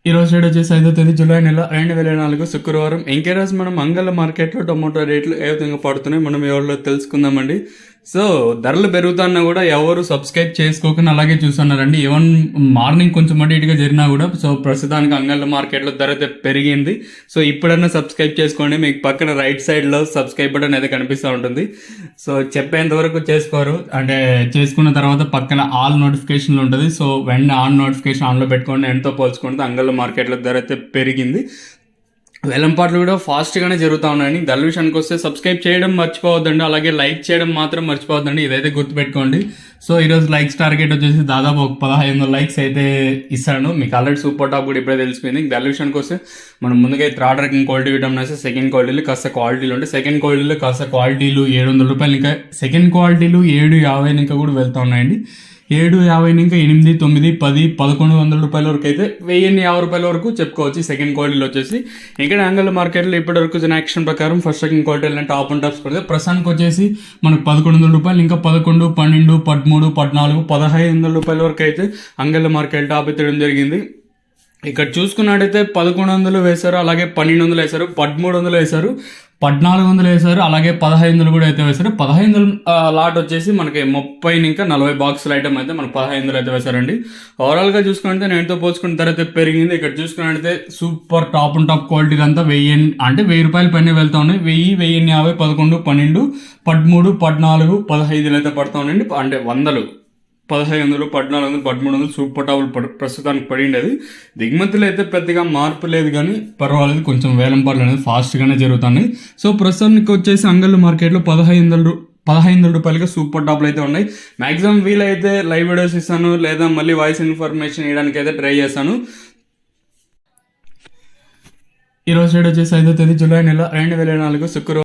ఈ రోజు డేట్ వచ్చేసి 5వ తేదీ జూలై నెల 2024 శుక్రవారం. ఇంకే రోజు మనం మంగళ మార్కెట్లో టొమాటో రేట్లు ఏ విధంగా పడుతున్నాయి మనం ఎవరిలో తెలుసుకుందామండి. సో ధరలు పెరుగుతున్నా కూడా ఎవరు సబ్స్క్రైబ్ చేసుకోకుండా అలాగే చూస్తున్నారండి. ఈవెన్ మార్నింగ్ కొంచెం అటు ఇటుగా జరిగినా కూడా సో ప్రస్తుతానికి అంగళ్ళ మార్కెట్లో ధర అయితే పెరిగింది. సో ఇప్పుడన్నా సబ్స్క్రైబ్ చేసుకోండి. మీకు పక్కన రైట్ సైడ్లో సబ్స్క్రైబ్ బటన్ అయితే కనిపిస్తూ ఉంటుంది. సో చెప్పేంత వరకు చేసుకోరు, అంటే చేసుకున్న తర్వాత పక్కన ఆల్ నోటిఫికేషన్లు ఉంటుంది. సో వెంటనే ఆన్ నోటిఫికేషన్ ఆన్లో పెట్టుకోండి. ఎంతో పోల్చుకుంటే అంగళ్ళ మార్కెట్లో ధర అయితే పెరిగింది. వేలంపాట్లు కూడా ఫాస్ట్గానే జరుగుతూ ఉన్నాయని. ధరల విషయానికి వస్తే సబ్స్క్రైబ్ చేయడం మర్చిపోవద్దండి, అలాగే లైక్ చేయడం మాత్రం మర్చిపోవద్దండి. ఇదైతే గుర్తుపెట్టుకోండి. సో ఈరోజు లైక్స్ టార్గెట్ వచ్చేసి దాదాపు ఒక 1500 లైక్స్ అయితే ఇస్తాను. మీకు ఆల్రెడీ సూపర్ టాప్ కూడా ఇప్పుడే తెలిసిపోయింది. ధరల విషయానికి వస్తే మనం ముందుగా థర్డ్ ర్యాంకింగ్ క్వాలిటీ విటమిన్ అయితే సెకండ్ క్వాలిటీలు కాస్త క్వాలిటీలు ఉంటాయి. సెకండ్ క్వాలిటీలో కాస్త క్వాలిటీలు 700 రూపాయలు, ఇంకా సెకండ్ క్వాలిటీలు 750 ఇంకా కూడా వెళ్తూ ఉన్నాయండి. 750 ఇంకా 8, 9, 10, 1100 రూపాయల వరకు అయితే 1050 రూపాయల వరకు చెప్పుకోవచ్చు సెకండ్ క్వాలిటీలో వచ్చేసి. ఇంకా యాంగల్ మార్కెట్లో ఇప్పటి వరకు యాక్షన్ ప్రకారం first second quality top and tops పడితే ప్రస్తుతానికి వచ్చేసి మనకు 1100 రూపాయలు, ఇంకా 11, 12, 13, 14, 1500 రూపాయల వరకు అయితే అంగళ్ళ మార్కెట్ టాప్ ఎత్తడం జరిగింది. ఇక్కడ చూసుకున్నట్టయితే 1100 వేశారు, అలాగే 1200 వేశారు, 1300 వేశారు, 1400 వేశారు, అలాగే 1500 కూడా అయితే వేశారు. 1500 లాట్ వచ్చేసి మనకి 30 ఇంకా 40 బాక్సుల ఐటమ్ అయితే మనకు 1500 అయితే వేశారండి. ఓవరాల్గా చూసుకుంటే నేనుతో పోల్చుకున్న ధర అయితే పెరిగింది. ఇక్కడ చూసుకున్నట్టయితే super top and top quality అంతా 1000 రూపాయల పైన వెళ్తా ఉన్నాయి. 1000, 1050, 11, 12, 13, 14, 15 అయితే పడుతూ ఉన్నాయండి. అంటే 100, 1500, 1400, 1300 సూపర్ టాపులు ప్రస్తుతానికి పడిండేది. దిగుమతులు అయితే పెద్దగా మార్పు లేదు, కానీ పర్వాలేదు, కొంచెం వేలంపాట్లు అనేది ఫాస్ట్గానే జరుగుతున్నాయి. సో ప్రస్తుతానికి వచ్చేసి అంగళ్ళు మార్కెట్లో 1500 రూపాయలుగా సూపర్ టాప్లు అయితే ఉన్నాయి. మ్యాక్సిమం వీలైతే లైవ్ వీడియోస్ ఇస్తాను, లేదా మళ్ళీ వాయిస్ ఇన్ఫర్మేషన్ ఇవ్వడానికి అయితే ట్రై చేస్తాను. ఈ రోజు డేట్ వచ్చేసి 5వ తేదీ జూలై నెల 2024 శుక్రవారం.